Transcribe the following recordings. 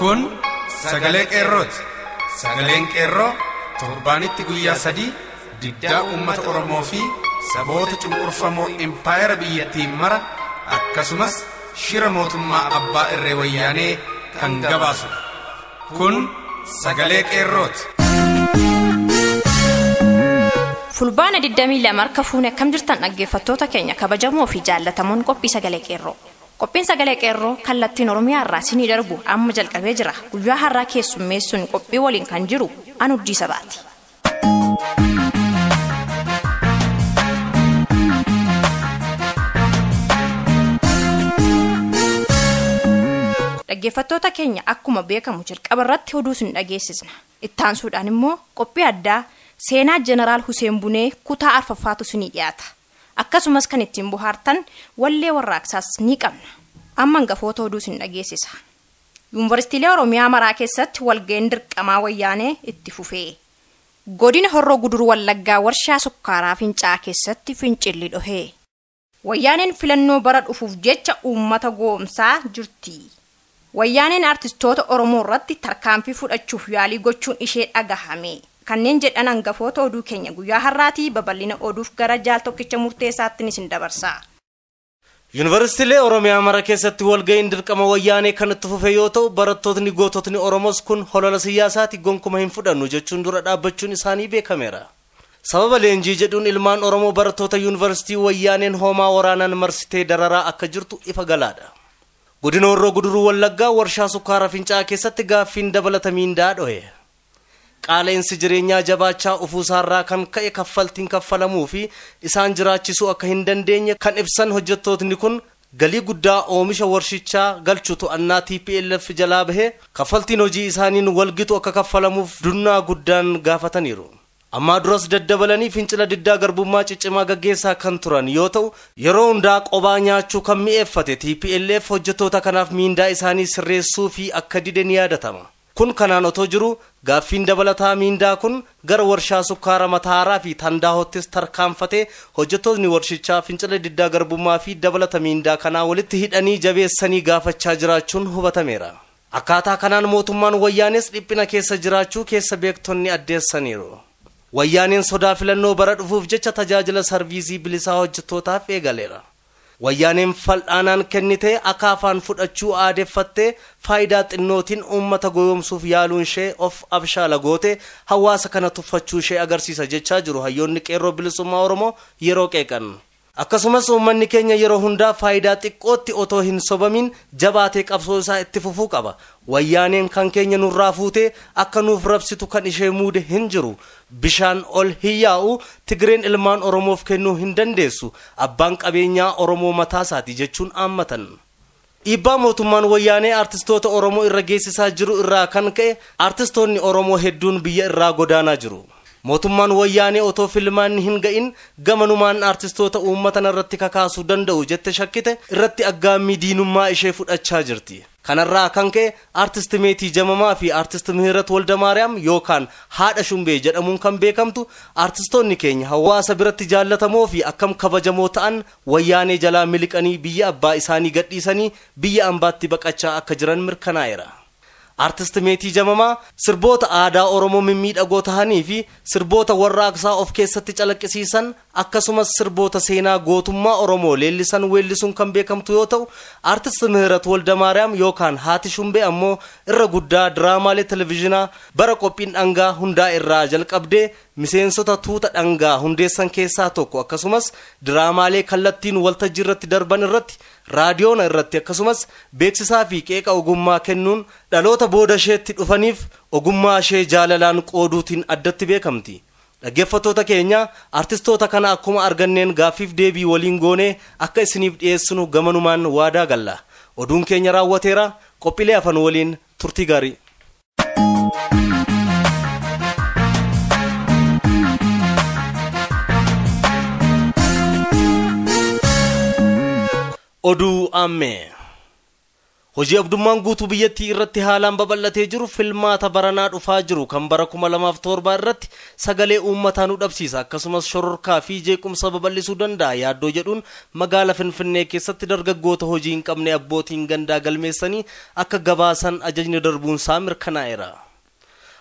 kun sagalee qeerrooti. Sagaleen qeerroo torbaanitti guyyaa 3 diddaa uummata Oromoo fi saboota cunqurfamoo impaayera biyyattii mara akkasumas shira mootummaa abbaa irree wayyaanee kan gabaasu. Kun sagalee qeerrooti. Fulbaana 22 marka fuune akkam jirtan dhaggeeffattoota keenya kabajamoo fi jaallatamoon qophii sagalee qeerroo. Qophiin sagalee qeerroo kallattiin Oromiyaa irraa sinii darbu amma jalqabee jira. Guyyaa har'aa keessummeessuun qophii waliin kan jiru Anuddii Sabaati. Dhaggeeffattoota keenya akkuma beekamu jalqaba irratti oduu sin dhageessisna. Ittaansuudhaan immoo qophii addaa seenaa Jeneraal Huseen Bunee kutaa arfaffaatu sinii dhiyaata. Akkasumas kan ittiin bohaartan wallee warraaqsaas ni qabna. Amma hangafoota oduu sin dhageessisa. Yuunivarsiitiilee Oromiyaa maraa keessatti walga'ii dirqamaa wayyaanee itti fufee. Godina Horroo Guduruu Wallaggaa warshaa sukkaaraa Fincaa keessatti fincilli dhohee. Wayyaaneen filannoo bara dhufuuf jecha uummata goomsaa jirti. Wayyaaneen artistoota Oromoo irratti tarkaanfii fudhachuuf yaalii gochuun ishee dhagahame. Kanneen jedhan hangafoota oduu keenya guyyaa har'aatii babal'ina oduuf gara jaal tokkicha murteessaatti isin dabarsaa. Yuunivarsiitiilee Oromiyaa mara keessatti walga'iin dirqama wayyaanee kan itti fufe yoo ta'u barattootni goototni Oromoos kun holola siyaasaati gonkuma hin fudhannu jechuun dura dhaabbachuun isaanii beekameera. Sababa leenjii jedhuun ilmaan Oromoo barattoota yuunivarsiitii wayyaaneen hoomaa waraanaan marsitee dararaa akka jirtu ifa galaadha. Godina Horroo Guduruu Wallaggaa warshaa sukkaaraa Fincaa keessatti gaaffiin dabalata miindaa dhohe. Qaala'insi jireenyaa jabaachaa ufuusaarraa kan ka'e kaffaltiin kaffalamuu fi isaan jiraachisuu akka hin dandeenye kan ibsan hojjettootni kun galii guddaa oomisha warshichaa galchuu to'annaa TPLF jalaa bahee kaffaltiin hojii isaaniin walgitu akka kaffalamuuf dunnaa guddaan gaafataniiru. Ammaa duras daddabalanii fincila diddaa garbummaa ciccimaa gaggeessaa kan turan yoo ta'u yeroo hundaa qobaa nyaachuu kan mi'eeffate TPLF hojjettoota kanaaf miindaa isaanii sirreessuu fi akka dide ni yaadatama. Kun kanaan otoo jiru gaaffiin dabalataa miindaa kun gara warshaa sukkaara Mataaraa fi Tandaahottis tarkaanfatee hojjettoonni warshichaa fincila diddaa garbummaa fi dabalata miindaa kanaa walitti hidhanii jabeessanii gaafachaa jiraachuun hubatameera. Akkaataa kanaan mootummaan wayyaanes dhiphina keessa jiraachuu keessa beektonni addeessaniiru. Wayyaaneen sodaa filannoo bara dhufuuf jecha tajaajila sarviisii bilisaa hojjettootaaf eegaleera. Wayyaaneen fal'aanaan kennitee akaafaan fudhachuu aadeffattee faayidaa xinnootiin uummata goyoomsuuf yaaluun ishee of abshaala goote hawaasa kana tuffachuu ishee agarsiisa jechaa jiru hayyoonni qeerroo bilisummaa Oromoo yeroo qeeqan. Akkasumas uummanni keenya yeroo hundaa faayidaa xiqqootti otoo hin sobamin jabaatee qabsoo isaa itti fufuu qaba. Wayyaaneen kan keenya nurraa fuutee akka nuuf rabsitu kan ishee muude hin jiru. Bishaan ol hin yaa'u Tigreen ilmaan Oromoof kennuu hin dandeessu. Abbaan qabeenyaa Oromoo mataasaati jechuun aammatan. Dhiibbaa mootummaan wayyaanee artistoota Oromoo irra geessisaa jiru irraa kan ka'e artistoonni Oromoo hedduun biyya irraa godaanaa jiru. Mootummaan wayyaanee otoo filmaan hin ga'in gamanumaan artistoota uummatan irratti kakaasuu danda'u jette shakkite irratti aggaammii diinummaa ishee fudhachaa jirti. Kanarraa kan ka'e artist Meetii Jamamaa fi artist Mihirat Waldamaariyaam yookaan haadha Shumbee jedhamuun kan beekamtu artistoonni keenya hawaasa biratti jaallatamoo fi akkam kabajamoo ta'an wayyaanee jalaa miliqanii biyya abbaa isaanii gadhiisanii biyya ambaatti baqachaa akka jiran mirkanaa'eera. Artist Meetii Jamamaa sirboota aadaa Oromoo mimmiidhagoo tahanii fi sirboota warraaqsaa of keessatti calaqqisiisan akkasumas sirboota seenaa gootummaa Oromoo leellisan weellisuun kan beekamtu yoo ta'u artist Mihirat Waldamaariyaam yookaan haati Shumbee ammoo irra guddaa diraamaalee televiziyoonaa bara qophiin dhangaa hundaa irraa jalqabdee miseensota tuuta dhangaa hundeessan keessaa tokko akkasumas diraamaalee kallattiin waltajjii irratti darban irratti raadiyoon irratti akkasumas beeksisaa fi qeeqa ogummaa kennuun dhaloota booda isheetti dhufaniif ogummaa ishee jaalalaan qooduutiin addatti beekamti. Dhaggeeffattoota keenya artistoota kana akkuma arganneen gaaffiif deebii waliin goonee akka isiniif dhiyeessinu gamanumaan waadaa galla. Oduun keenya raawwateera. Qophiilee afaan waliin turtii gaarii. Oduu ammee hojii abdummaan guutuu biyyattii irratti haalaan babal'atee jiru filmaata baranaa dhufaa jiru kan bara 2007 irratti sagalee uummataa nu dhabsiisa akkasumas shororkaa fi jeequmsa babal'isuu danda'a yaaddoo jedhuun magaala Finfinnee keessatti dargaggoota hojii hin qabne abbootiin gandaa galmeessanii akka gabaasan ajajni darbuunsaa mirkanaa'eera.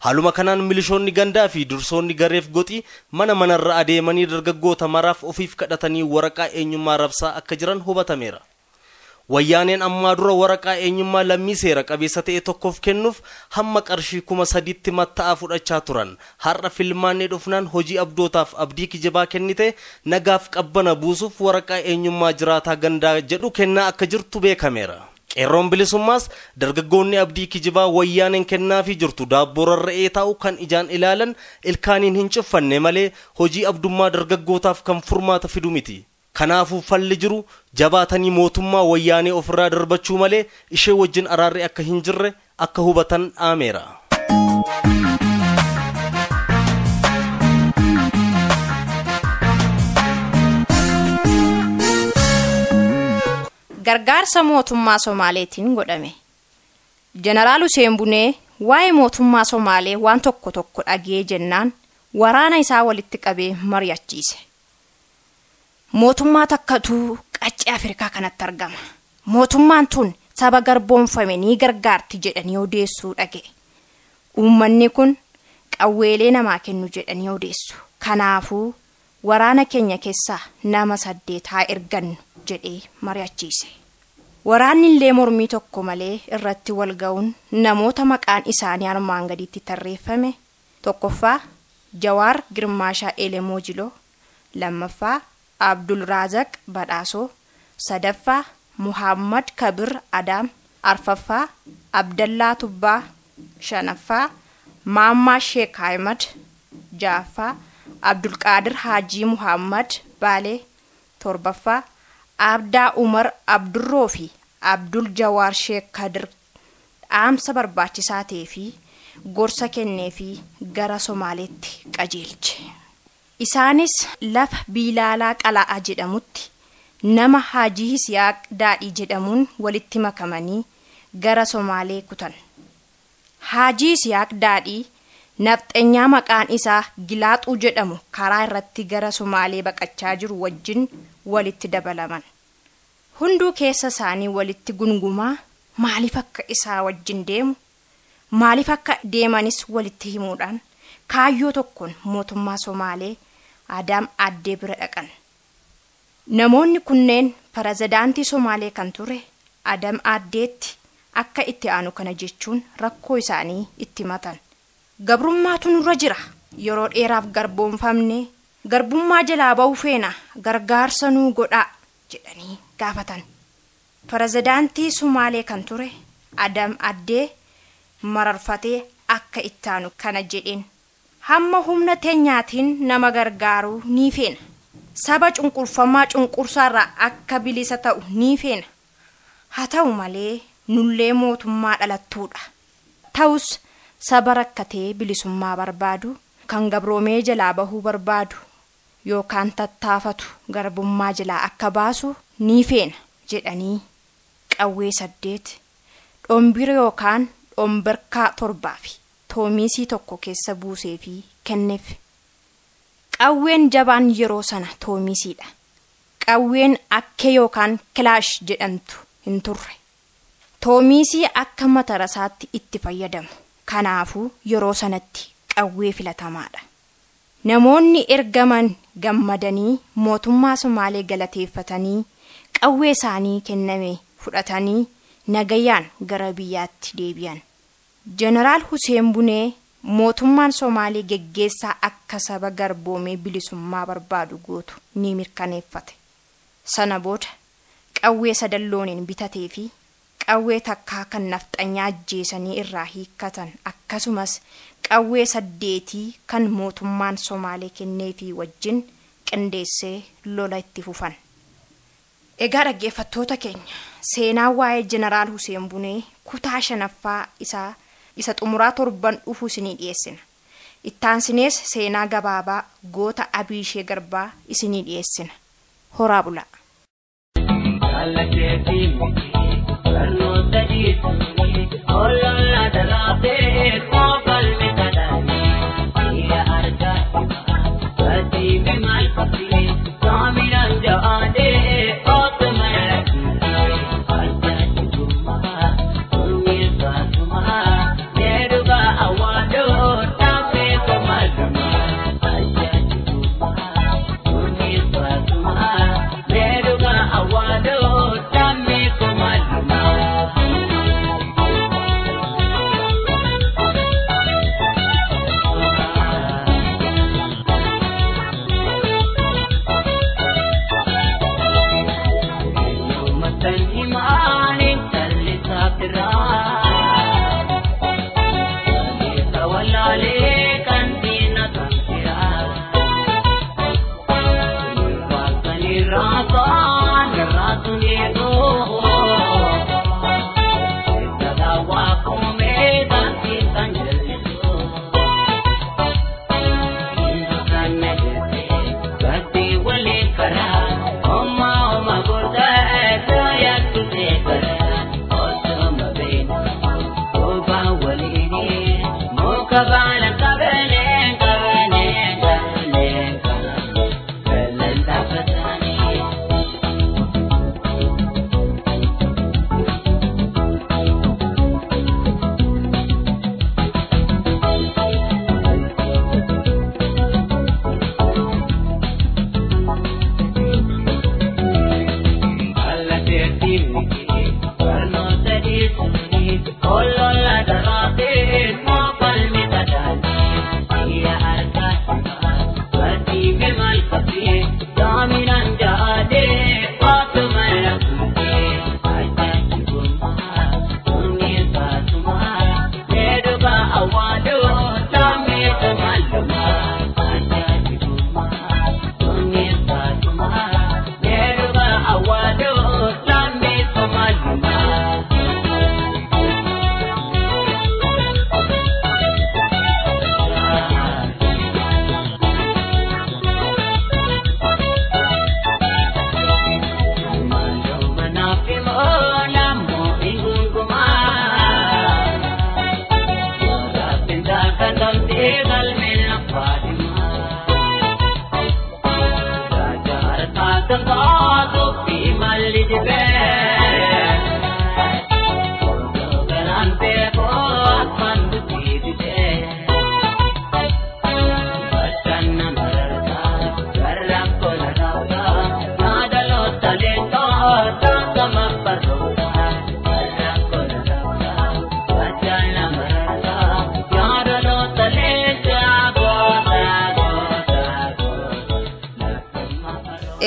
Haaluma kanaan milishoonni gandaa fi dursoonni gareef goxii manarra adeemanii dargaggoota maraaf ofiif kadhatanii waraqaa eenyummaa rabsaa akka jiran hubatameera. Wayyaaneen ammaa dura waraqaa eenyummaa lammii seera qabeessa ta'e tokkoof kennuuf hamma qarshii 3,000 matta'aa fudhachaa turan. Har'a filmaanni dhufnaan hojii abdootaaf abdii kijibaa kennite nagaaf qabbana buusuuf waraqaa eenyummaa jiraataa gandaa jedhu kennaa akka jirtu beekameera. Qeerroon bilisummaas dargaggoonni abdii kijibaa wayyaaneen kennaafii jirtu daabboo rarra'ee taa'u kan ijaan ilaalan ilkaaniin hin cuffanne malee hojii abdummaa dargaggootaaf kan furmaata fidu miti. Kanaafuu falli jiru jabaatanii mootummaa wayyaanee ofirraa darbachuu malee ishee wajjin araarri akka hin jirre akka hubatan dhaameera. Gargaarsa mootummaa Somaaleetiin godhame. Jeneraal Hussein Bunee waa'ee mootummaa Somaalee waan tokko dhagee jennaan waraana isaa walitti qabee mari'achiise. Mootummaa takkatu qaccee Afrikaa kanatti argama. Mootummaan tun saba garboomfame ni gargaarti jedhanii odeessuu dhage. Uummanni kun qawweelee namaa kennu jedhanii odeessu. Kanaafuu waraana keenya keessaa nama 8 haa ergannu jedhee mari'achiise. Waraanni illee mormii tokko malee irratti wal ga'uun namoota maqaan isaanii armaan gaditti tarreeffame. Tokkoffaa Jawaar Girmaashaa Elemoo Jiloo, lammaffaa Abdul Razak Badhaasoo, sadaffaa Muhammad Kabir Adam, arfaffaa Abdallaa Tubbaa, shanaffaa Maammaa Sheek Ahmed, ja'affaa Abdul Qaadir Haajii Muhammad Baalee, torbaffaa Abdaa Umar Abdurroo fi Abdul Jawaar Sheek Kadir dhaamsa barbaachisaa ta'ee fi gorsa kennee fi gara Somaaleetti qajeelche. Isaanis lafa Biilaalaa Qala'aa jedhamutti nama Haajii Isiyaaq Daadhii jedhamuun walitti makamanii gara Somaalee kutan. Haajii Isiyaaq Daadhii nafxeenyaa maqaan isaa Gilaaxuu jedhamu karaa irratti gara Somaalee baqachaa jiru wajjin walitti dabalaman. Hunduu keessa isaanii walitti gungumaa maaliif akka isaa wajjin deemu maaliif akka deemanis walitti himuudhaan kaayyoo tokkoon mootummaa Somaalee Adam Addee bira dhaqan. Namoonni kunneen pirezidaantii Somaalee kan ture Adam Addeetti akka itti aanu kana jechuun rakkoo isaanii itti matan. Gabrummaatu nurra jira, yeroo dheeraaf garboomfamne garbummaa jalaa ba'uu feena, gargaarsa nuu godhaa jedhanii gaafatan. Pirezidaantii Somaalee kan ture Adam Addee mararfatee akka itti aanu kana jedheen. Hamma humna teenyaatiin nama gargaaruu ni feena. Saba cunqurfamaa cunqursaarraa akka bilisa ta'u ni feena. Haa ta'u malee nullee mootummaa dhalattuudha. Ta'us saba rakkatee bilisummaa barbaadu, kan gabroomee jalaa bahuu barbaadu yookaan tattaafatu garbummaa jalaa akka baasu ni feena jedhanii qawwee 8 dhombira yookaan dhomberkaa 7 fi toomiisii tokko keessa buusee fi kenneef. Qawween jabaan yeroo sana toomiisiidha. Qawween akkee yookaan kilaash jedhamtu hin turre. Toomiisii akka matarasaatti itti fayyadamu. Kanaafuu yeroo sanatti qawwee filatamaadha. Namoonni ergaman gammadanii mootummaa Somaalee galateeffatanii qawwee isaanii kenname fudhatanii nagayaan gara biyyaatti deebi'an. Jeneraal Hussein Bunee mootummaan Somaalee geggeessaa akka saba garboomee bilisummaa barbaadu gootu ni mirkaneeffate. Sana booda qawwee 9 bitatee fi qawwee takkaa kan nafxanyaa ajjeesanii irraa hiikkatan akkasumas qawwee 8 kan mootummaan Somaalee kenneefii wajjin qindeessee lola itti fufan. Egaa dhaggeeffattoota keenya seenaa waa'ee Jeneraal Hussein Bunee kutaa 5ffaa isa xumuraa torban dhufu isinii dhiyeessina. Ittaansinees seenaa gabaabaa goota Abiishee Garbaa isinii dhiyeessina. Horaa bulaa.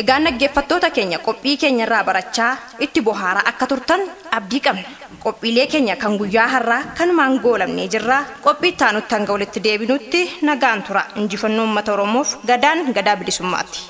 Egaan naggeeffattoota keenya qophii keenya irraa barachaa itti bohaaraa akka turtan abdii qabna. Qophiilee keenya kan guyyaa har'aa kanumaan goolamnee jirra. Qophii itti aanutti hanga walitti deebinutti nagaan tura. Injifannoo uummata Oromoof Gadaan Gadaa Bilisummaati.